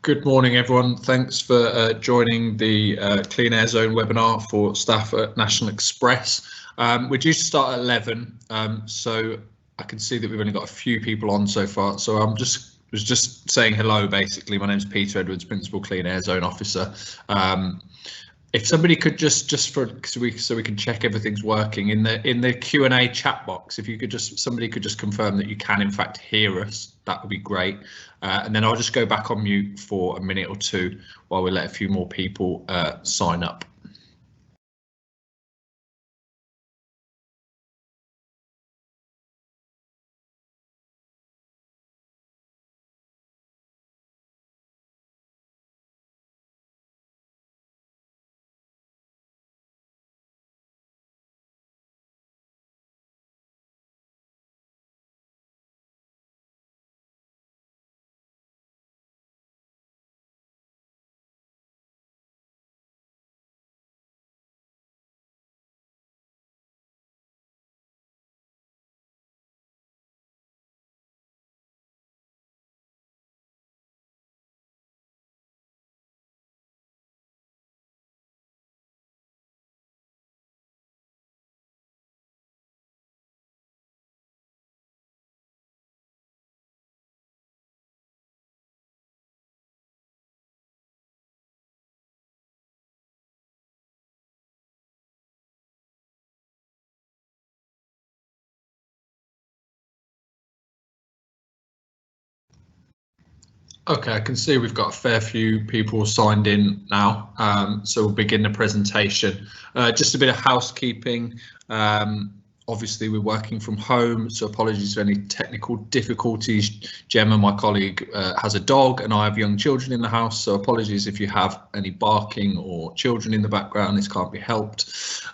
Good morning, everyone. Thanks for joining the Clean Air Zone webinar for staff at National Express. We're due to start at 11, so I can see that we've only got a few people on so far. So was just saying hello. Basically, my name is Peter Edwards, Principal Clean Air Zone Officer. If somebody could so we can check everything's working in the Q&A chat box, if you could somebody could just confirm that you can in fact hear us, that would be great. And then I'll just go back on mute for a minute or two while we let a few more people sign up. Okay, I can see we've got a fair few people signed in now, so we'll begin the presentation. Just a bit of housekeeping. Obviously, we're working from home, so apologies for any technical difficulties. Gemma, my colleague, has a dog and I have young children in the house, so apologies if you have any barking or children in the background. This can't be helped.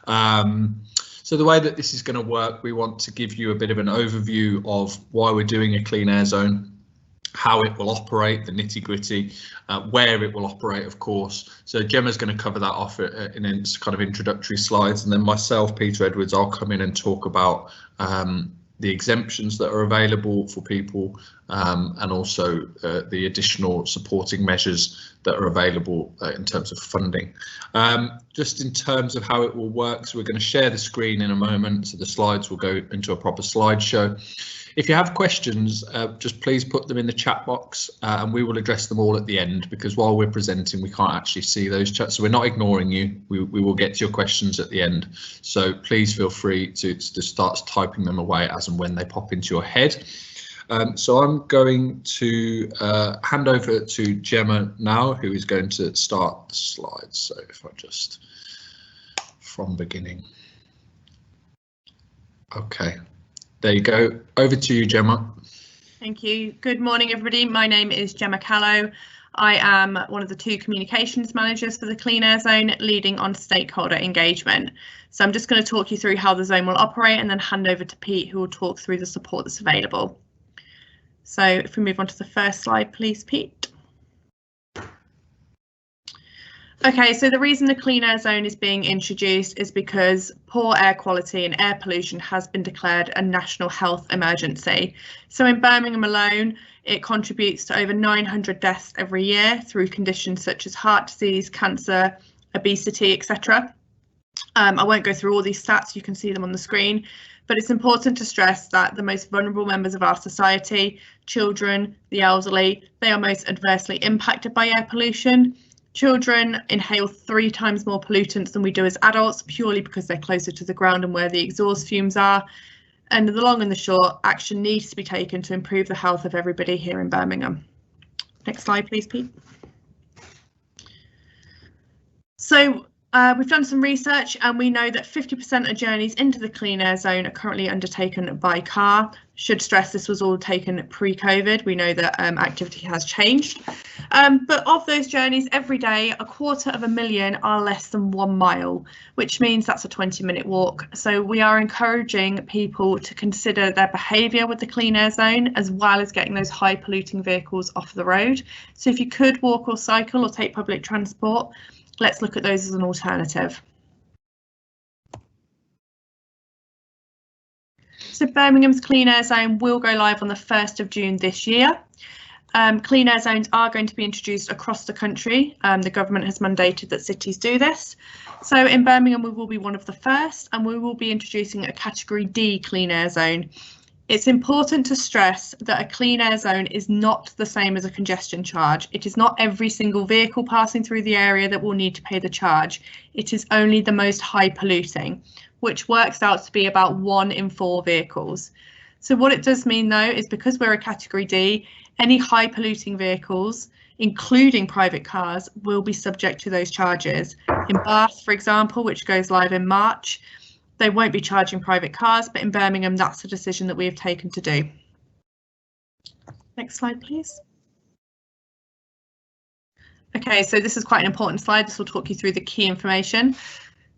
So the way that this is going to work, we want to give you a bit of an overview of why we're doing a clean air zone, how it will operate, the nitty-gritty, where it will operate, of course. So Gemma's going to cover that off in kind of introductory slides, and then myself, Peter Edwards, I'll come in and talk about the exemptions that are available for people, and also the additional supporting measures that are available in terms of funding. Just in terms of how it will work, so we're going to share the screen in a moment, so the slides will go into a proper slideshow. If you have questions, just please put them in the chat box and we will address them all at the end, because while we're presenting we can't actually see those chats, so we're not ignoring you. We will get to your questions at the end, so please feel free to start typing them away as and when they pop into your head. So I'm going to hand over to Gemma now, who is going to start the slides. So if I just from beginning. Okay. There you go. Over to you, Gemma. Thank you. Good morning, everybody. My name is Gemma Callow. I am one of the two communications managers for the Clean Air Zone, leading on stakeholder engagement. So I'm just going to talk you through how the zone will operate and then hand over to Pete, who will talk through the support that's available. So if we move on to the first slide, please, Pete. Okay, so the reason the Clean Air Zone is being introduced is because poor air quality and air pollution has been declared a national health emergency. So in Birmingham alone, it contributes to over 900 deaths every year through conditions such as heart disease, cancer, obesity, etc. I won't go through all these stats, you can see them on the screen, but it's important to stress that the most vulnerable members of our society, children, the elderly, they are most adversely impacted by air pollution. Children inhale 3 times more pollutants than we do as adults, purely because they're closer to the ground and where the exhaust fumes are. And the long and the short, action needs to be taken to improve the health of everybody here in Birmingham. Next slide, please, Pete. So we've done some research and we know that 50% of journeys into the Clean Air Zone are currently undertaken by car. Should stress this was all taken pre-COVID. We know that activity has changed. But of those journeys every day, 250,000 are less than 1 mile, which means that's a 20-minute walk. So we are encouraging people to consider their behaviour with the Clean Air Zone, as well as getting those high polluting vehicles off the road. So if you could walk or cycle or take public transport, let's look at those as an alternative. So Birmingham's Clean Air Zone will go live on the 1st of June this year. Clean air zones are going to be introduced across the country. The government has mandated that cities do this. So in Birmingham, we will be one of the first, and we will be introducing a category D clean air zone. It's important to stress that a clean air zone is not the same as a congestion charge. It is not every single vehicle passing through the area that will need to pay the charge. It is only the most high polluting, which works out to be about 1 in 4 vehicles. So what it does mean though is because we're a category D, any high polluting vehicles, including private cars, will be subject to those charges. In Bath, for example, which goes live in March, they won't be charging private cars, but in Birmingham, that's a decision that we have taken to do. Next slide, please. Okay, so this is quite an important slide. This will talk you through the key information.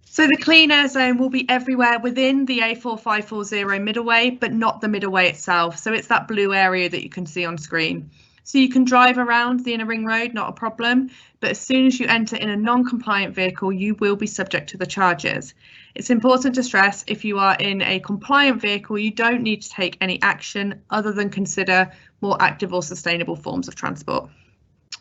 So the clean air zone will be everywhere within the A4540 Middleway, but not the Middleway itself. So it's that blue area that you can see on screen. So you can drive around the inner ring road, not a problem, but as soon as you enter in a non-compliant vehicle, you will be subject to the charges. It's important to stress if you are in a compliant vehicle, you don't need to take any action other than consider more active or sustainable forms of transport.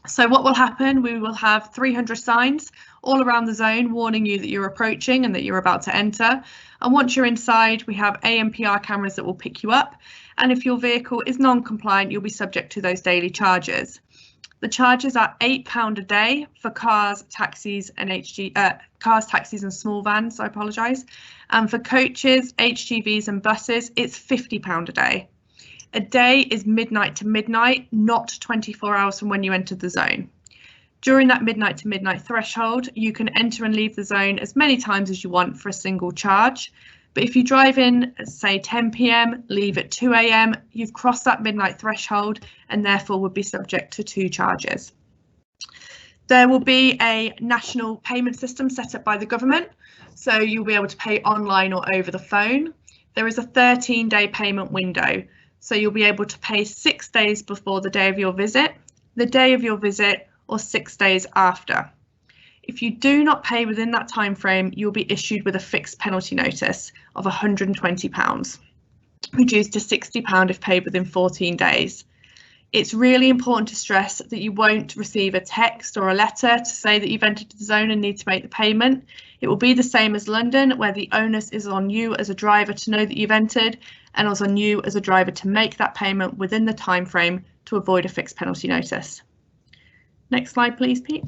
So what will happen? We will have 300 signs all around the zone warning you that you're approaching and that you're about to enter. And once you're inside, we have ANPR cameras that will pick you up. And if your vehicle is non-compliant, you'll be subject to those daily charges. The charges are £8 a day for cars, taxis and cars, taxis and small vans, I apologise. And for coaches, HGVs and buses, it's £50 a day. A day is midnight to midnight, not 24 hours from when you entered the zone. During that midnight to midnight threshold, you can enter and leave the zone as many times as you want for a single charge. But if you drive in, say 10 PM, leave at 2 AM, you've crossed that midnight threshold and therefore would be subject to 2 charges. There will be a national payment system set up by the government, so you'll be able to pay online or over the phone. There is a 13-day payment window, so you'll be able to pay 6 days before the day of your visit, the day of your visit, or 6 days after. If you do not pay within that time frame, you'll be issued with a fixed penalty notice of £120, reduced to £60 if paid within 14 days. It's really important to stress that you won't receive a text or a letter to say that you've entered the zone and need to make the payment. It will be the same as London, where the onus is on you as a driver to know that you've entered, and also on you as a driver to make that payment within the time frame to avoid a fixed penalty notice. Next slide, please, Pete.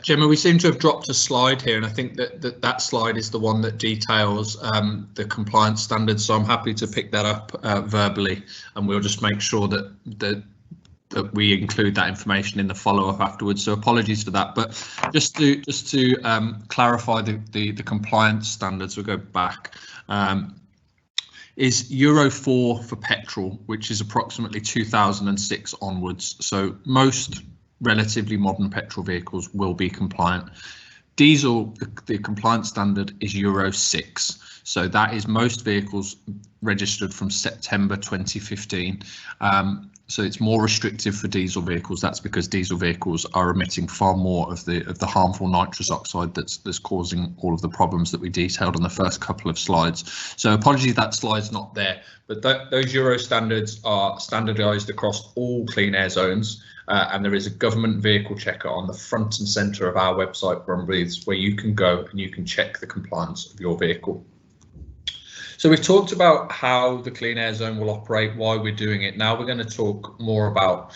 Gemma, we seem to have dropped a slide here, and I think that slide is the one that details the compliance standards, so I'm happy to pick that up verbally, and we'll just make sure that we include that information in the follow-up afterwards, so apologies for that. But just to clarify the compliance standards, we'll go back, is Euro 4 for petrol, which is approximately 2006 onwards, so most relatively modern petrol vehicles will be compliant. Diesel, the compliance standard is Euro 6, so that is most vehicles registered from September 2015. So it's more restrictive for diesel vehicles. That's because diesel vehicles are emitting far more of the harmful nitrous oxide that's causing all of the problems that we detailed on the first couple of slides. So apologies that slide's not there, but those Euro standards are standardised across all clean air zones. And there is a government vehicle checker on the front and centre of our website, Brumbrides, where you can go and you can check the compliance of your vehicle. So we've talked about how the Clean Air Zone will operate, why we're doing it. Now we're going to talk more about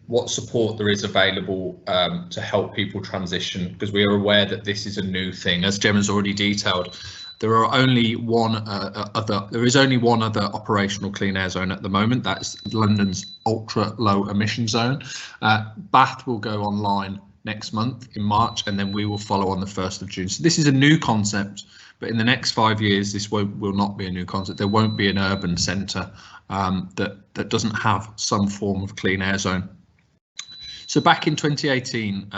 what support there is available to help people transition, because we are aware that this is a new thing. As Gemma's already detailed, there is only one other operational clean air zone at the moment. That's London's ultra low emission zone. Bath will go online next month in March, and then we will follow on the 1st of June. So this is a new concept, but in the next 5 years, this will not be a new concept. There won't be an urban centre that doesn't have some form of clean air zone. So back in 2018,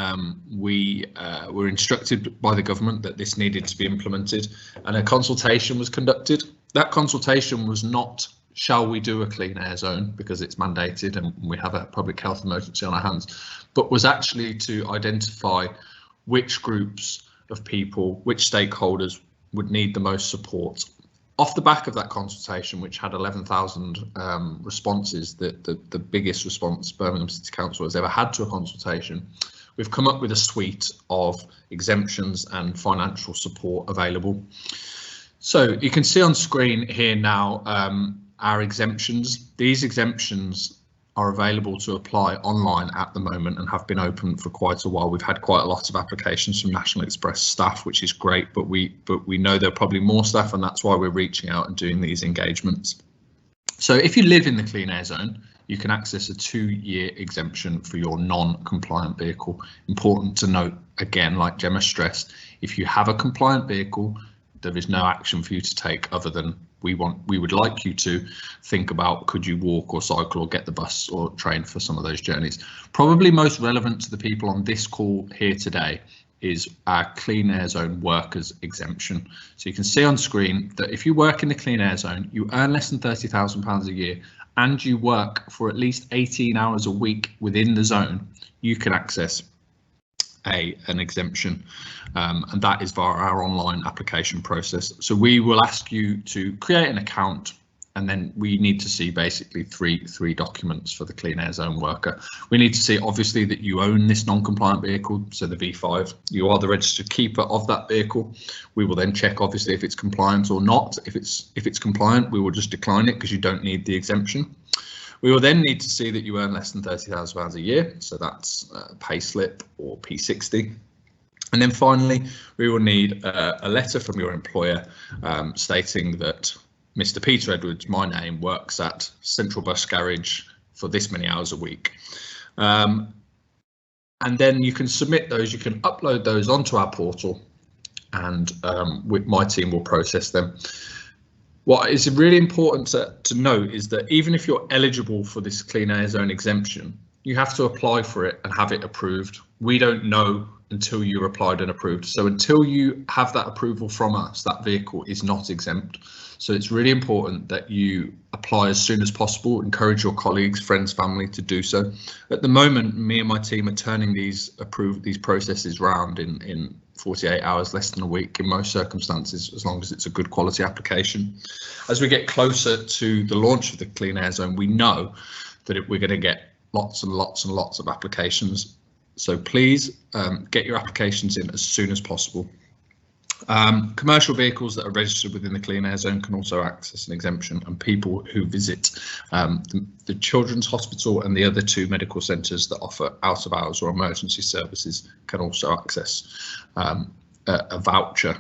we were instructed by the government that this needed to be implemented, and a consultation was conducted. That consultation was not, shall we do a clean air zone, because it's mandated and we have a public health emergency on our hands, but was actually to identify which groups of people, which stakeholders would need the most support. Off the back of that consultation, which had 11,000 responses, the biggest response Birmingham City Council has ever had to a consultation, we've come up with a suite of exemptions and financial support available. So you can see on screen here now our exemptions. These exemptions are available to apply online at the moment and have been open for quite a while. We've had quite a lot of applications from National Express staff, which is great, but we know there are probably more staff, and that's why we're reaching out and doing these engagements. So if you live in the Clean Air Zone, you can access a 2-year exemption for your non-compliant vehicle. Important to note, again, like Gemma stressed, if you have a compliant vehicle, there is no action for you to take other than we would like you to think about, could you walk or cycle or get the bus or train for some of those journeys. Probably most relevant to the people on this call here today is our Clean Air Zone workers exemption. So you can see on screen that if you work in the Clean Air Zone, you earn less than £30,000 a year and you work for at least 18 hours a week within the zone, you can access an exemption, and that is via our online application process. So we will ask you to create an account, and then we need to see basically three documents for the Clean Air Zone worker. We need to see obviously that you own this non-compliant vehicle, so the V5, you are the registered keeper of that vehicle. We will then check obviously if it's compliant or not. If it's compliant, we will just decline it because you don't need the exemption. We will then need to see that you earn less than £30,000 a year, so that's a pay slip or P60. And then finally, we will need a letter from your employer stating that Mr. Peter Edwards, my name, works at Central Bus Garage for this many hours a week. And then you can submit those, you can upload those onto our portal, and my team will process them. What is really important to note is that even if you're eligible for this Clean Air Zone exemption, you have to apply for it and have it approved. We don't know until you're applied and approved. So until you have that approval from us, that vehicle is not exempt. So it's really important that you apply as soon as possible. Encourage your colleagues, friends, family to do so. At the moment, me and my team are turning these processes round in 48 hours, less than a week in most circumstances, as long as it's a good quality application. As we get closer to the launch of the Clean Air Zone, we know that we're going to get lots and lots and lots of applications. So please get your applications in as soon as possible. Commercial vehicles that are registered within the Clean Air Zone can also access an exemption, and people who visit the Children's Hospital and the other 2 medical centres that offer out of hours or emergency services can also access a voucher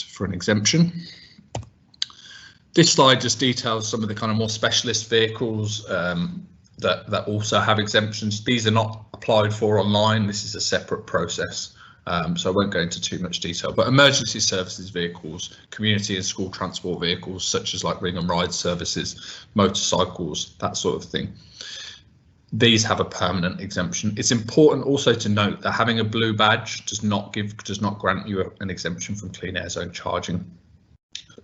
for an exemption. This slide just details some of the kind of more specialist vehicles that also have exemptions. These are not applied for online. This is a separate process. So I won't go into too much detail, but emergency services vehicles, community and school transport vehicles, such as like ring and ride services, motorcycles, that sort of thing. These have a permanent exemption. It's important also to note that having a blue badge does not grant you an exemption from Clean Air Zone charging.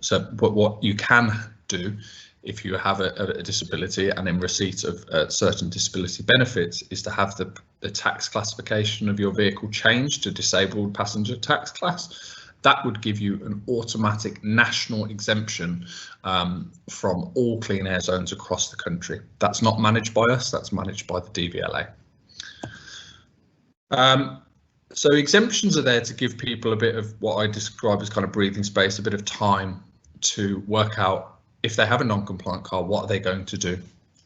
So, but what you can do if you have a disability and in receipt of certain disability benefits is to have the tax classification of your vehicle changed to disabled passenger tax class. That would give you an automatic national exemption from all Clean Air Zones across the country. That's not managed by us, that's managed by the DVLA. So exemptions are there to give people a bit of what I describe as kind of breathing space, a bit of time to work out if they have a non-compliant car, what are they going to do?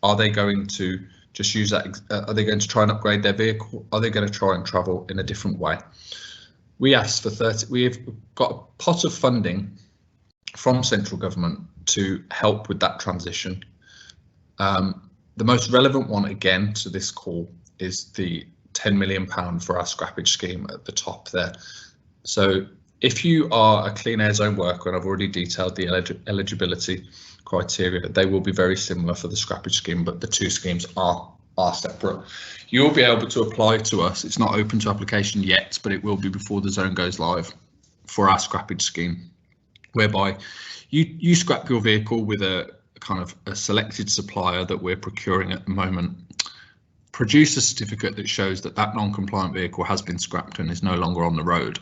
Are they going to just use that? Are they going to try and upgrade their vehicle? Are they going to try and travel in a different way? We asked for 30. We've got a pot of funding from central government to help with that transition. The most relevant one, again, to this call is the £10 million for our scrappage scheme at the top there. So if you are a Clean Air Zone worker, and I've already detailed the eligibility criteria, they will be very similar for the scrappage scheme, but the 2 schemes are separate. You'll be able to apply to us. It's not open to application yet, but it will be before the zone goes live for our scrappage scheme, whereby you scrap your vehicle with a kind of a selected supplier that we're procuring at the moment. Produce a certificate that shows that that non-compliant vehicle has been scrapped and is no longer on the road.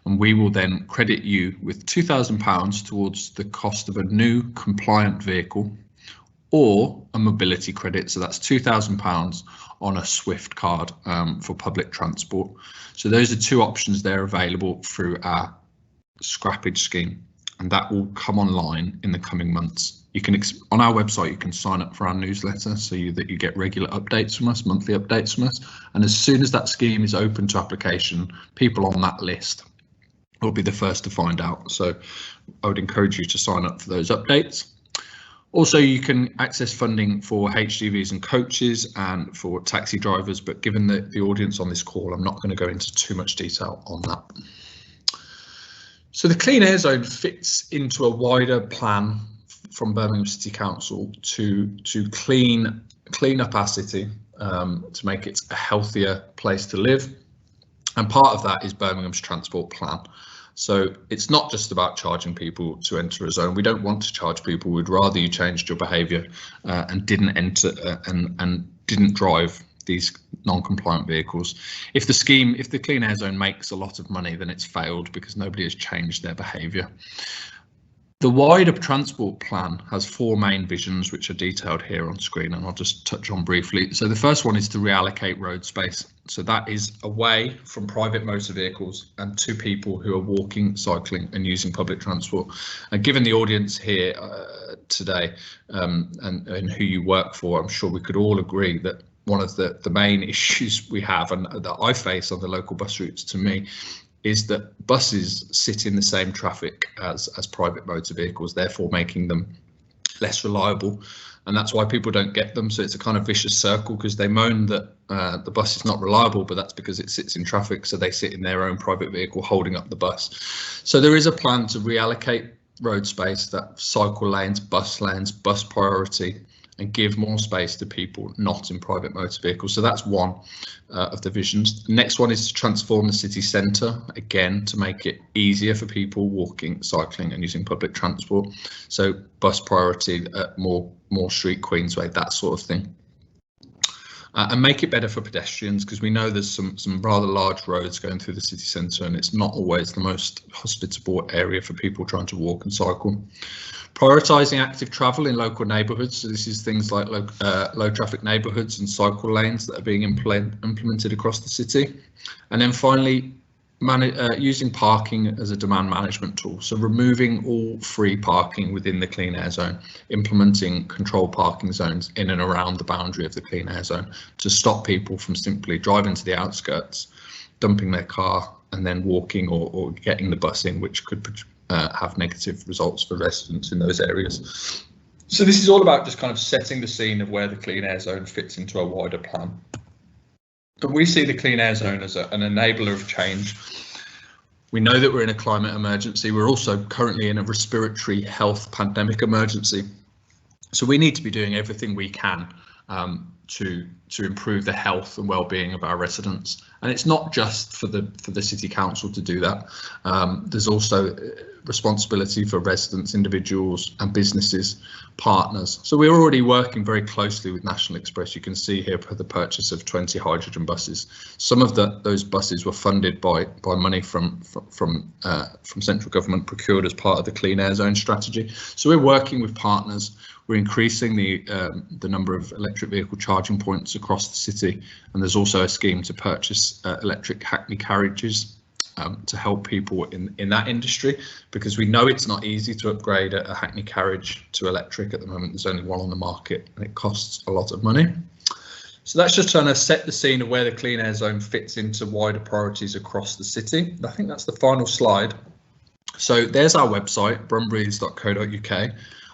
and we will then credit you with £2,000 towards the cost of a new compliant vehicle or a mobility credit. So that's £2,000 on a Swift card for public transport. So those are two options there available through our scrappage scheme, and that will come online in the coming months. You can on our website you can sign up for our newsletter so that you get regular updates from us, monthly updates from us, and as soon as that scheme is open to application, people on that list will be the first to find out. So I would encourage you to sign up for those updates. Also, you can access funding for HGVs and coaches and for taxi drivers, but given the audience on this call, I'm not going to go into too much detail on that. So the Clean Air Zone fits into a wider plan from Birmingham City Council to clean up our city, to make it a healthier place to live. And part of that is Birmingham's Transport Plan. So it's not just about charging people to enter a zone. We don't want to charge people. We'd rather you changed your behaviour and didn't enter and didn't drive these non-compliant vehicles. If the Clean Air Zone makes a lot of money, then it's failed because nobody has changed their behaviour. The wider transport plan has four main visions, which are detailed here on screen, and I'll just touch on briefly. So the first one is to reallocate road space. So that is away from private motor vehicles and to people who are walking, cycling and using public transport. And given the audience here today and who you work for, I'm sure we could all agree that one of the main issues we have and that I face on the local bus routes to me is that buses sit in the same traffic as private motor vehicles, therefore making them less reliable. And that's why people don't get them. So it's a kind of vicious circle, because they moan that the bus is not reliable, but that's because it sits in traffic. So they sit in their own private vehicle holding up the bus. So there is a plan to reallocate road space, that cycle lanes, bus priority, and give more space to people not in private motor vehicles. So that's one of the visions. The next one is to transform the city centre, again, to make it easier for people walking, cycling and using public transport. So bus priority at more Street, Queensway, that sort of thing. And make it better for pedestrians, because we know there's some rather large roads going through the city centre and it's not always the most hospitable area for people trying to walk and cycle. Prioritising active travel in local neighbourhoods. So this is things like low traffic neighbourhoods and cycle lanes that are being implemented across the city. And then finally, using parking as a demand management tool. So removing all free parking within the Clean Air Zone, implementing controlled parking zones in and around the boundary of the Clean Air Zone to stop people from simply driving to the outskirts, dumping their car and then walking or getting the bus in, which could have negative results for residents in those areas. So this is all about just kind of setting the scene of where the Clean Air Zone fits into a wider plan. But we see the Clean Air Zone as an enabler of change. We know that we're in a climate emergency. We're also currently in a respiratory health pandemic emergency. So we need to be doing everything we can to improve the health and well-being of our residents. And it's not just for the City Council to do that. There's also responsibility for residents, individuals and businesses, partners. So we're already working very closely with National Express. You can see here for the purchase of 20 hydrogen buses. Some of those buses were funded by money from central government, procured as part of the Clean Air Zone strategy. So we're working with partners. We're increasing the number of electric vehicle charging points across the city, and there's also a scheme to purchase electric Hackney carriages to help people in that industry, because we know it's not easy to upgrade a Hackney carriage to electric. At the moment there's only one on the market and it costs a lot of money. So that's just trying to set the scene of where the Clean Air Zone fits into wider priorities across the city. I think that's the final slide. So there's our website, brumbreeze.co.uk.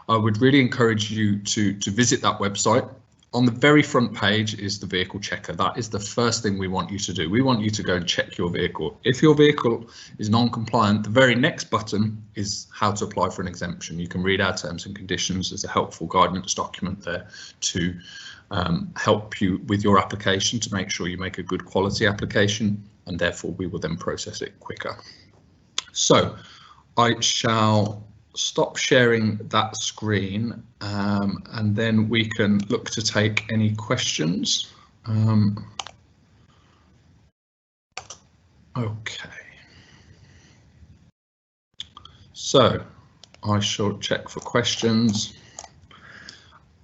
I would really encourage you to visit that website. On the very front page is the vehicle checker. That is the first thing we want you to do. We want you to go and check your vehicle. If your vehicle is non-compliant, the very next button is how to apply for an exemption. You can read our terms and conditions. There's a helpful guidance document there to help you with your application, to make sure you make a good quality application, and therefore we will then process it quicker. So I shall stop sharing that screen and then we can look to take any questions. Okay. So I shall check for questions.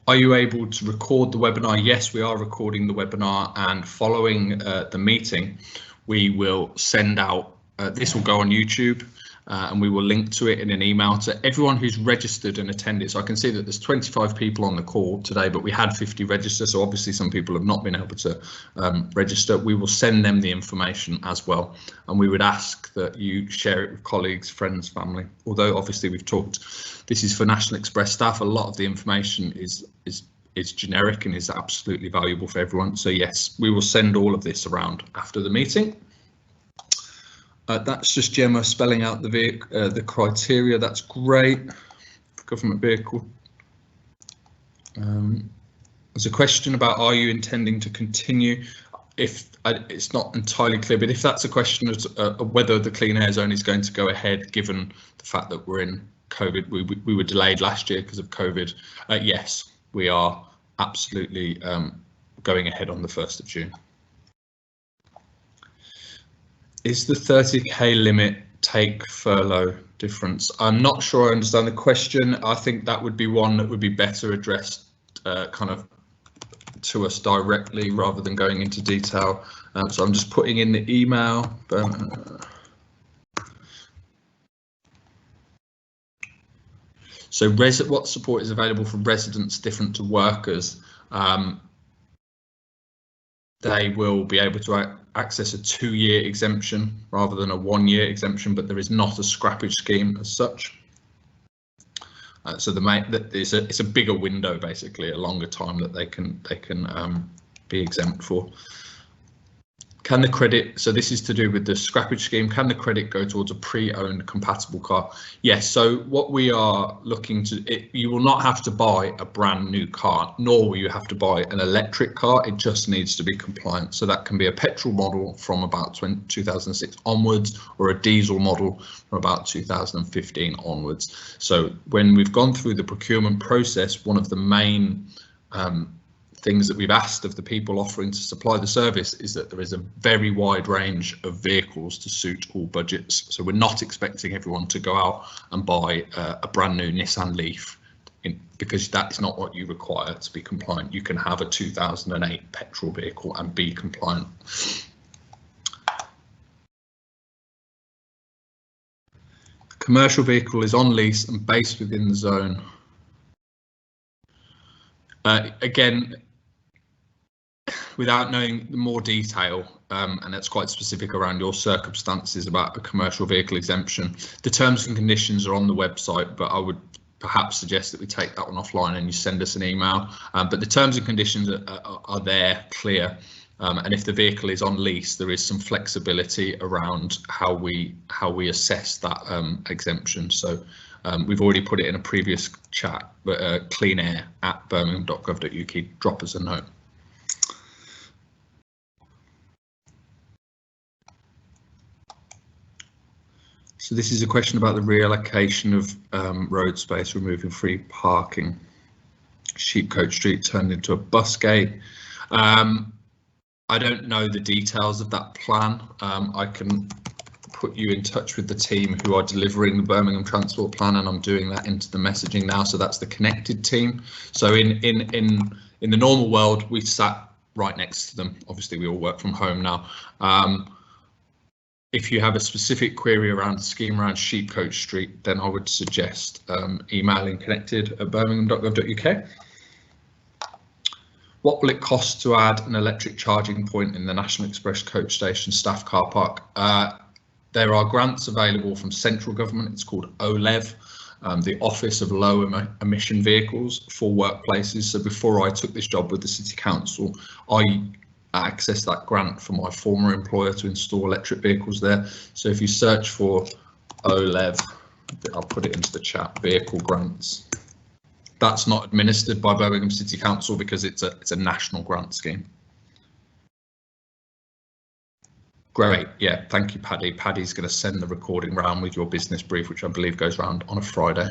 Are you able to record the webinar? Yes, we are recording the webinar, and following the meeting, we will send out, this will go on YouTube, and we will link to it in an email to everyone who's registered and attended. So I can see that there's 25 people on the call today, but we had 50 register, so obviously some people have not been able to register. We will send them the information as well, and we would ask that you share it with colleagues, friends, family. Although obviously we've talked, this is for National Express staff, a lot of the information is generic and is absolutely valuable for everyone. So yes, we will send all of this around after the meeting. That's just Gemma spelling out the criteria. That's great. Government vehicle. There's a question about, are you intending to continue? If it's not entirely clear, but if that's a question of whether the Clean Air Zone is going to go ahead, given the fact that we're in COVID, we were delayed last year because of COVID. Yes, we are absolutely going ahead on the 1st of June. Is the 30k limit take furlough difference? I'm not sure I understand the question. I think that would be one that would be better addressed kind of to us directly rather than going into detail. So I'm just putting in the email. So what support is available for residents different to workers? They will be able to access a 2-year exemption rather than a 1-year exemption, but there is not a scrappage scheme as such. So it's a bigger window, basically a longer time that they can be exempt for. Can the credit, so this is to do with the scrappage scheme, can the credit go towards a pre-owned compatible car? Yes, so what we are looking to, you will not have to buy a brand new car, nor will you have to buy an electric car. It just needs to be compliant. So that can be a petrol model from about 2006 onwards, or a diesel model from about 2015 onwards. So when we've gone through the procurement process, one of the main things that we've asked of the people offering to supply the service is that there is a very wide range of vehicles to suit all budgets. So we're not expecting everyone to go out and buy a brand new Nissan Leaf, because that's not what you require to be compliant. You can have a 2008 petrol vehicle and be compliant. Commercial vehicle is on lease and based within the zone. Again, without knowing more detail, and that's quite specific around your circumstances about a commercial vehicle exemption, the terms and conditions are on the website, but I would perhaps suggest that we take that one offline and you send us an email. But the terms and conditions are there, clear, and if the vehicle is on lease, there is some flexibility around how we assess that exemption. So we've already put it in a previous chat, but cleanair@birmingham.gov.uk, drop us a note. So this is a question about the reallocation of road space, removing free parking. Sheepcote Street turned into a bus gate. I don't know the details of that plan. I can put you in touch with the team who are delivering the Birmingham Transport Plan, and I'm doing that into the messaging now. So that's the connected team. So in the normal world, we sat right next to them. Obviously, we all work from home now. If you have a specific query around the scheme around Sheepcote Street, then I would suggest emailing connected@birmingham.gov.uk. What will it cost to add an electric charging point in the National Express coach station staff car park? There are grants available from central government. It's called OLEV, the Office of Low Emission Vehicles for Workplaces. So before I took this job with the City Council, I access that grant from my former employer to install electric vehicles there. So if you search for OLEV, I'll put it into the chat, vehicle grants. That's not administered by Birmingham City Council because it's a national grant scheme. Great, yeah, thank you, Paddy. Paddy's going to send the recording round with your business brief, which I believe goes round on a Friday.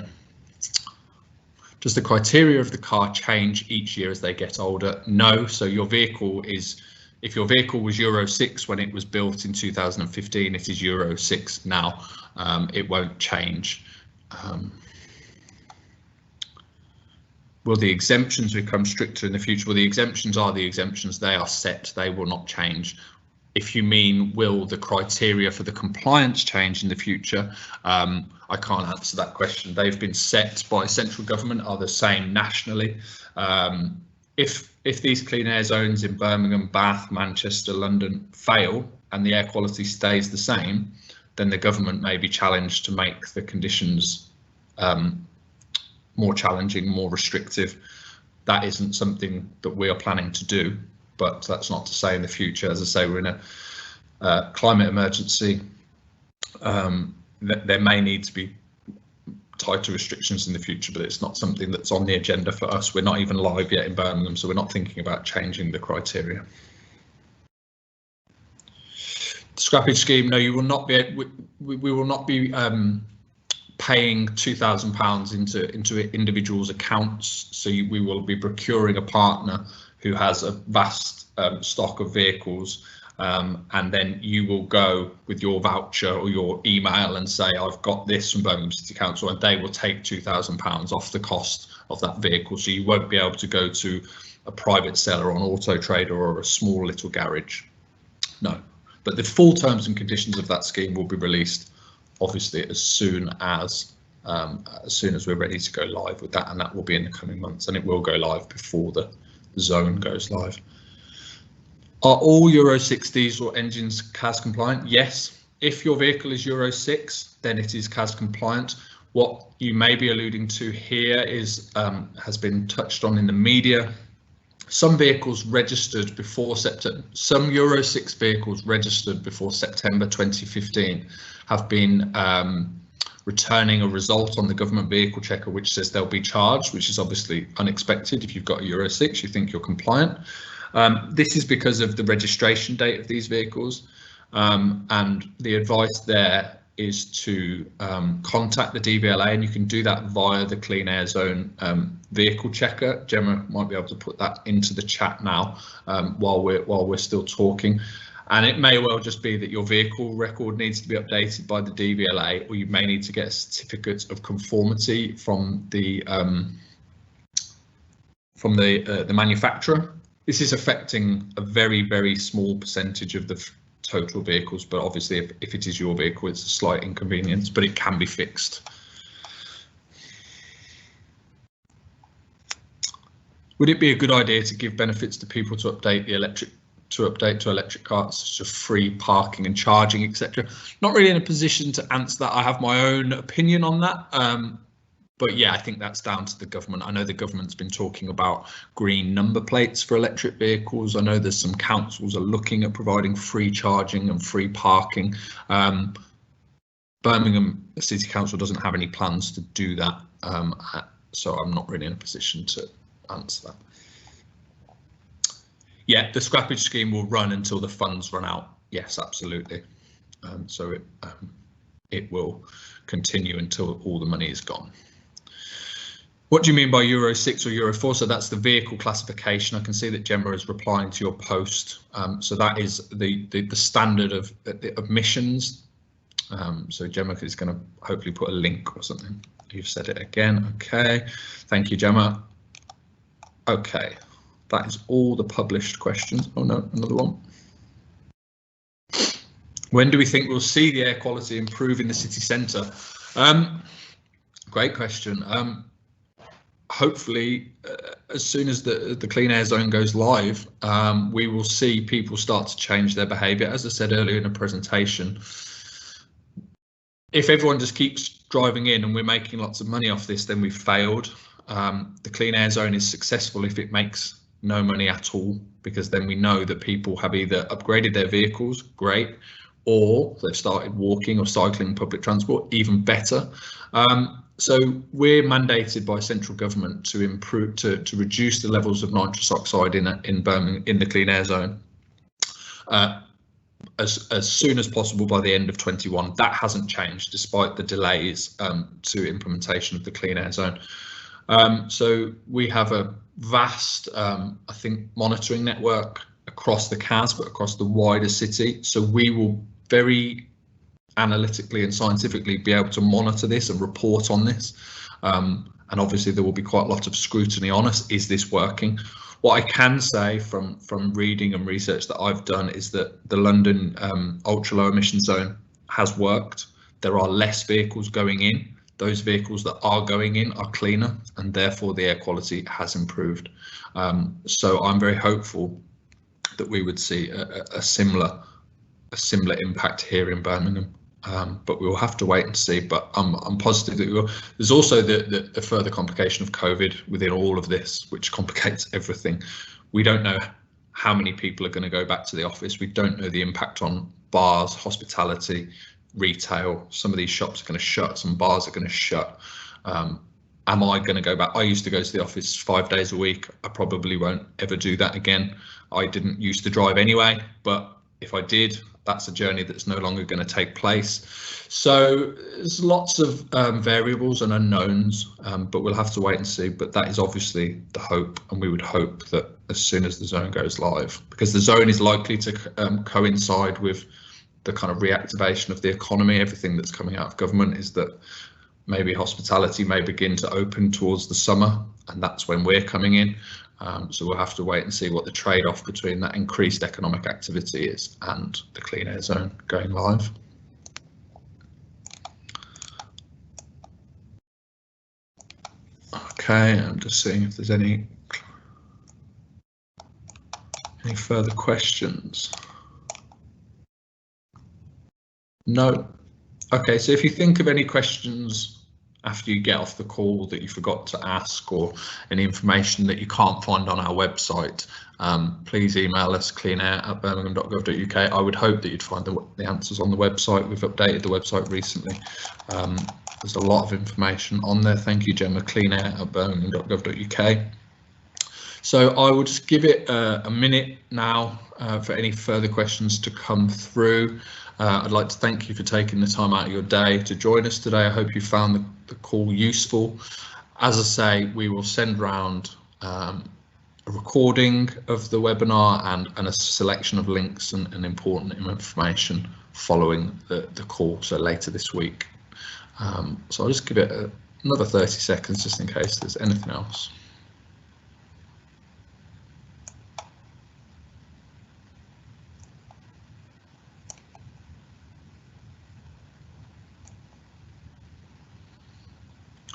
Does the criteria of the car change each year as they get older? No, so your vehicle is, if your vehicle was Euro 6 when it was built in 2015, it is Euro 6 now. It won't change Will the exemptions become stricter in the future? Well, the exemptions are the exemptions. They are set. They will not change. If you mean, will the criteria for the compliance change in the future? I can't answer that question. They've been set by central government, are the same nationally. If these clean air zones in Birmingham, Bath, Manchester, London fail and the air quality stays the same, then the government may be challenged to make the conditions more challenging, more restrictive. That isn't something that we are planning to do, but that's not to say in the future. As I say, we're in a climate emergency. There may need to be tighter restrictions in the future, but it's not something that's on the agenda for us. We're not even live yet in Birmingham, so we're not thinking about changing the criteria. The scrappage scheme, no, you will not be. We will not be paying £2,000 into individuals' accounts. So we will be procuring a partner who has a vast stock of vehicles, and then you will go with your voucher or your email and say, I've got this from Birmingham City Council, and they will take £2,000 off the cost of that vehicle. So you won't be able to go to a private seller on Auto Trader or a small little garage. No, but the full terms and conditions of that scheme will be released, obviously, as soon as we're ready to go live with that, and that will be in the coming months, and it will go live before the zone goes live. Are all Euro 6 diesel engines CAS compliant? Yes. If your vehicle is Euro 6, then it is CAS compliant. What you may be alluding to here is has been touched on in the media. Some vehicles registered before September, some Euro 6 vehicles registered before September 2015 have been returning a result on the government vehicle checker which says they'll be charged, which is obviously unexpected. If you've got a Euro 6, you think you're compliant. This is because of the registration date of these vehicles, and the advice there is to contact the DVLA, and you can do that via the Clean Air Zone vehicle checker. Gemma might be able to put that into the chat now while we're still talking. And it may well just be that your vehicle record needs to be updated by the DVLA, or you may need to get a certificate of conformity from the manufacturer. This is affecting a very, very small percentage of the total vehicles, but obviously if it is your vehicle, it's a slight inconvenience, but it can be fixed. Would it be a good idea to give benefits to people to update to electric cars, such as free parking and charging, etc.? Not really in a position to answer that. I have my own opinion on that. But yeah, I think that's down to the government. I know the government's been talking about green number plates for electric vehicles. I know there's some councils are looking at providing free charging and free parking. Birmingham City Council doesn't have any plans to do that, so I'm not really in a position to answer that. Yeah, the scrappage scheme will run until the funds run out. Yes, absolutely. So it will continue until all the money is gone. What do you mean by Euro 6 or Euro 4? So that's the vehicle classification. I can see that Gemma is replying to your post. So that is the standard of emissions. So Gemma is going to hopefully put a link or something. You've said it again. Okay, thank you, Gemma. Okay, that is all the published questions. Oh no, another one. When do we think we'll see the air quality improve in the city centre? Great question. Hopefully, as soon as the Clean Air Zone goes live, we will see people start to change their behaviour. As I said earlier in the presentation, if everyone just keeps driving in and we're making lots of money off this, then we've failed. The Clean Air Zone is successful if it makes no money at all, because then we know that people have either upgraded their vehicles, great, or they've started walking or cycling public transport, even better. So we're mandated by central government to improve, to reduce the levels of nitrous oxide in Birmingham in the Clean Air Zone as soon as possible by the end of 21. That hasn't changed despite the delays to implementation of the Clean Air Zone. So we have a vast, I think, monitoring network across the CAS, but across the wider city. So we will very analytically and scientifically be able to monitor this and report on this. And obviously there will be quite a lot of scrutiny on us. Is this working? What I can say from reading and research that I've done is that the London ultra low emission zone has worked. There are less vehicles going in. Those vehicles that are going in are cleaner, and therefore the air quality has improved. So I'm very hopeful that we would see a similar impact here in Birmingham. But we will have to wait and see. But I'm positive that we will. There's also the further complication of COVID within all of this, which complicates everything. We don't know how many people are going to go back to the office. We don't know the impact on bars, hospitality, retail. Some of these shops are going to shut, some bars are going to shut. Am I going to go back? I used to go to the office 5 days a week. I probably won't ever do that again. I didn't used to drive anyway, but if I did, that's a journey that's no longer going to take place. So there's lots of variables and unknowns, but we'll have to wait and see. But that is obviously the hope, and we would hope that as soon as the zone goes live, because the zone is likely to coincide with the kind of reactivation of the economy. Everything that's coming out of government is that maybe hospitality may begin to open towards the summer, and that's when we're coming in. So we'll have to wait and see what the trade-off between that increased economic activity is and the clean air zone going live. Okay, I'm just seeing if there's any further questions. No. Okay, so if you think of any questions after you get off the call that you forgot to ask, or any information that you can't find on our website, please email us cleanair@birmingham.gov.uk. I would hope that you'd find the answers on the website. We've updated the website recently. There's a lot of information on there. Thank you, Gemma. cleanair@birmingham.gov.uk. So I will just give it a minute now for any further questions to come through. I'd like to thank you for taking the time out of your day to join us today. I hope you found the call useful. As I say, we will send round a recording of the webinar and a selection of links and important information following the call, so later this week. So I'll just give it another 30 seconds just in case there's anything else.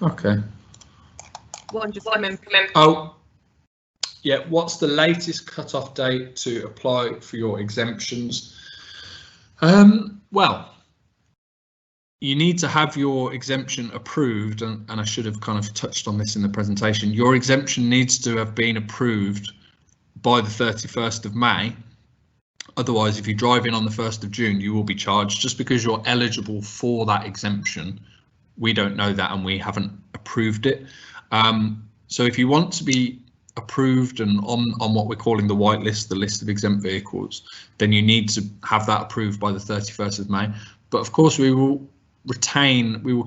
Okay. One just come in. Oh, yeah. What's the latest cut-off date to apply for your exemptions? Well, you need to have your exemption approved, and I should have kind of touched on this in the presentation. Your exemption needs to have been approved by the 31st of May. Otherwise, if you drive in on the 1st of June, you will be charged. Just because you're eligible for that exemption, we don't know that, and we haven't approved it. So if you want to be approved and on what we're calling the white list, the list of exempt vehicles, then you need to have that approved by the 31st of May. But of course, we will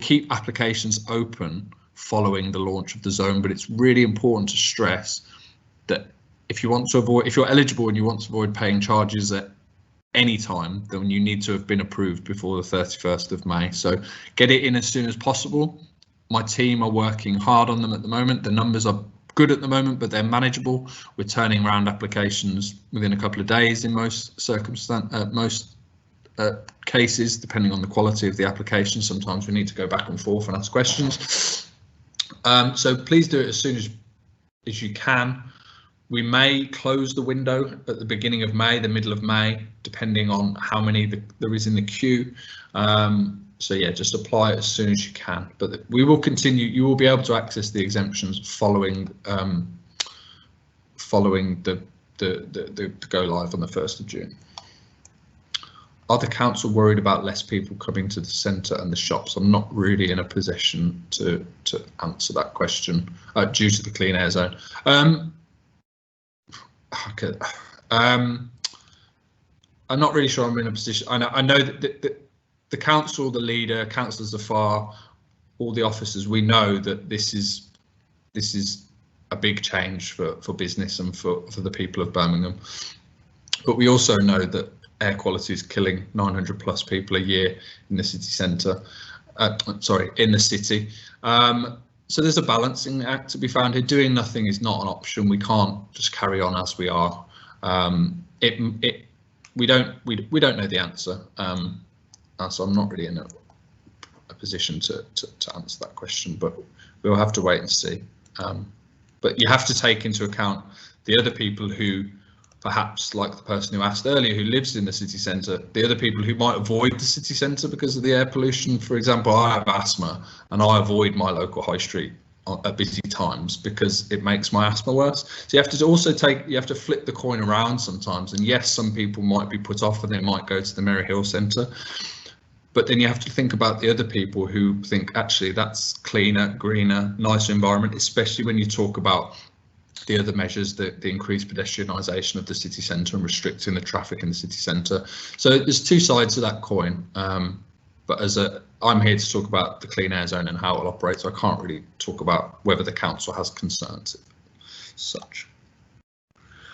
keep applications open following the launch of the zone. But it's really important to stress that if you're eligible and you want to avoid paying charges at any time, then you need to have been approved before the 31st of May. So get it in as soon as possible. My team are working hard on them at the moment. The numbers are good at the moment, but they're manageable. We're turning around applications within a couple of days in most cases, depending on the quality of the application. Sometimes we need to go back and forth and ask questions. So please do it as soon as you can. We may close the window at the beginning of May, the middle of May, depending on how many there is in the queue. So yeah, just apply it as soon as you can. But we will continue. You will be able to access the exemptions following the go live on the 1st of June. Are the council worried about less people coming to the centre and the shops? I'm not really in a position to answer that question due to the clean air zone. Okay. I'm not really sure I'm in a position. I know that the council, the leader, councillors afar, all the officers, we know that this is a big change for business and for the people of Birmingham. But we also know that air quality is killing 900 plus people a year in the city centre. In the city. So there's a balancing act to be found here. Doing nothing is not an option. We can't just carry on as we are. We don't know the answer. So I'm not really in a position to answer that question, but we'll have to wait and see. But you have to take into account the other people who, perhaps like the person who asked earlier, who lives in the city centre, the other people who might avoid the city centre because of the air pollution. For example, I have asthma and I avoid my local high street at busy times because it makes my asthma worse. So you have to flip the coin around sometimes. And yes, some people might be put off and they might go to the Merry Hill Centre. But then you have to think about the other people who think, actually, that's cleaner, greener, nicer environment, especially when you talk about the other measures, the increased pedestrianisation of the city centre and restricting the traffic in the city centre. So there's two sides to that coin. But I'm here to talk about the clean air zone and how it will operate, so I can't really talk about whether the council has concerns as such.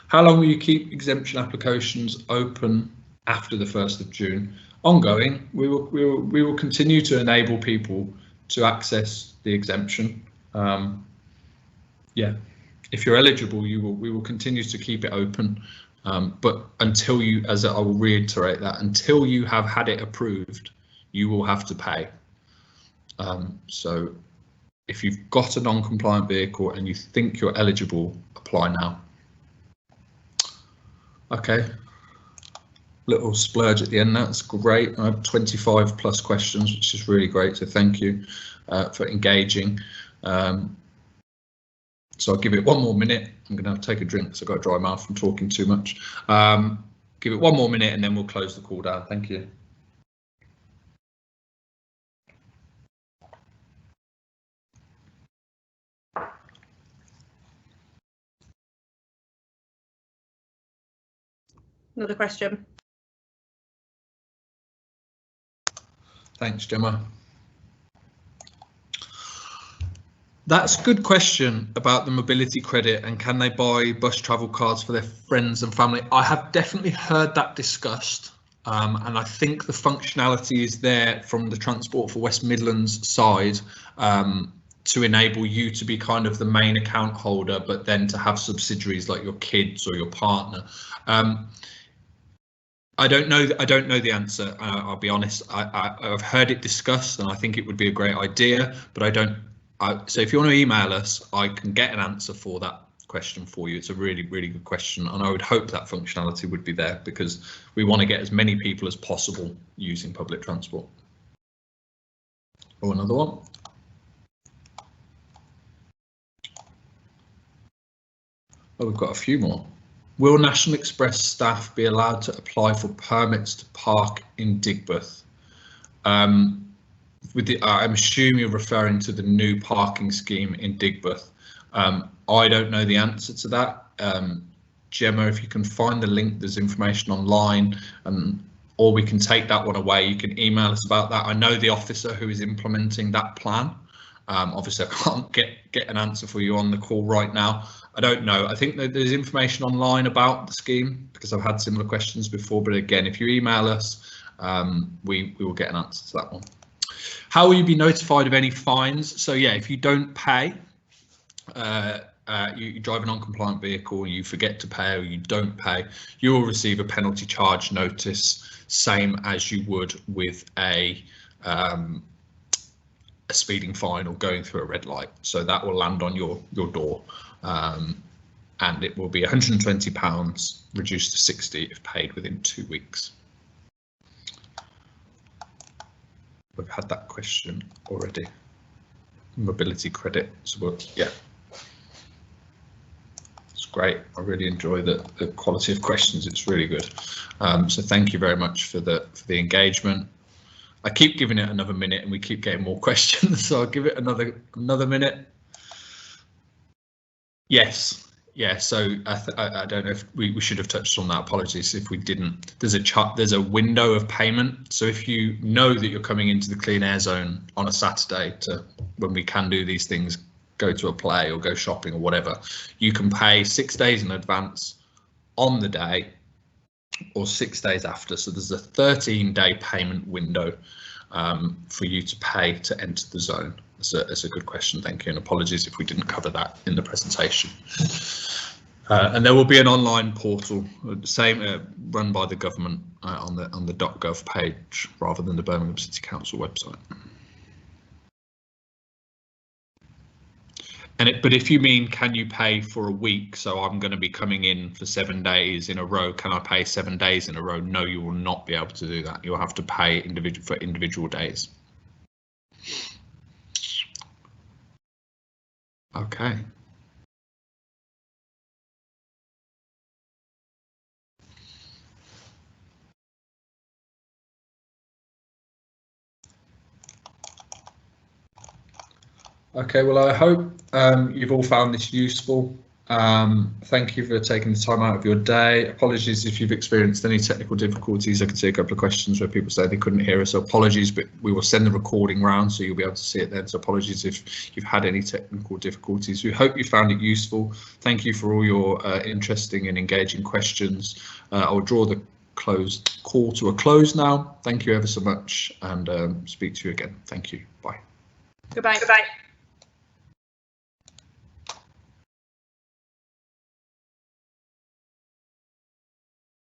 How long will you keep exemption applications open after the 1st of June? Ongoing. We will continue to enable people to access the exemption. Yeah, if you're eligible, we will continue to keep it open. But until you, as I will reiterate that, until you have had it approved, you will have to pay. So if you've got a non-compliant vehicle and you think you're eligible, apply now. Okay. Little splurge at the end. That's great. I have 25 plus questions, which is really great. So thank you for engaging. So I'll give it one more minute. I'm going to have to take a drink because I've got a dry mouth from talking too much. Give it one more minute and then we'll close the call down. Thank you. Another question. Thanks, Gemma. That's a good question about the mobility credit and can they buy bus travel cards for their friends and family. I have definitely heard that discussed, and I think the functionality is there from the Transport for West Midlands side to enable you to be kind of the main account holder, but then to have subsidiaries like your kids or your partner. I don't know the answer. I'll be honest. I've heard it discussed, and I think it would be a great idea. But I don't. So if you want to email us, I can get an answer for that question for you. It's a really, really good question, and I would hope that functionality would be there because we want to get as many people as possible using public transport. Oh, another one. Oh, we've got a few more. Will National Express staff be allowed to apply for permits to park in Digbeth? I'm assuming you're referring to the new parking scheme in Digbeth. I don't know the answer to that. Gemma, if you can find the link, there's information online, or we can take that one away. You can email us about that. I know the officer who is implementing that plan. Obviously, I can't get an answer for you on the call right now. I don't know. I think that there's information online about the scheme because I've had similar questions before. But again, if you email us, we will get an answer to that one. How will you be notified of any fines? So yeah, if you don't pay, you drive a non-compliant vehicle, you forget to pay or you don't pay, you will receive a penalty charge notice, same as you would with a speeding fine or going through a red light. So that will land on your door, and it will be £120 reduced to 60 if paid within 2 weeks. We've had that question already. Mobility credit. So yeah, it's great. I really enjoy the quality of questions. It's really good. So thank you very much for the engagement. I keep giving it another minute and we keep getting more questions, so I'll give it another minute. Yes, yeah. So I don't know if we should have touched on that. Apologies if we didn't. There's a window of payment. So if you know that you're coming into the clean air zone on a Saturday to when we can do these things, go to a play or go shopping or whatever, you can pay 6 days in advance on the day or 6 days after. So there's a 13-day payment window for you to pay to enter the zone. That's a good question, thank you, and apologies if we didn't cover that in the presentation. And there will be an online portal, same run by the government on the .gov page rather than the Birmingham City Council website. But if you mean, can you pay for a week? So I'm going to be coming in for 7 days in a row. Can I pay 7 days in a row? No, you will not be able to do that. You'll have to pay for individual days. Okay. Okay, well, I hope you've all found this useful. Thank you for taking the time out of your day. Apologies if you've experienced any technical difficulties. I can see a couple of questions where people say they couldn't hear us, so apologies, but we will send the recording round so you'll be able to see it then. So apologies if you've had any technical difficulties. We hope you found it useful. Thank you for all your interesting and engaging questions. I'll draw the closed call to a close now. Thank you ever so much, and speak to you again. Thank you. Bye. Goodbye. Goodbye.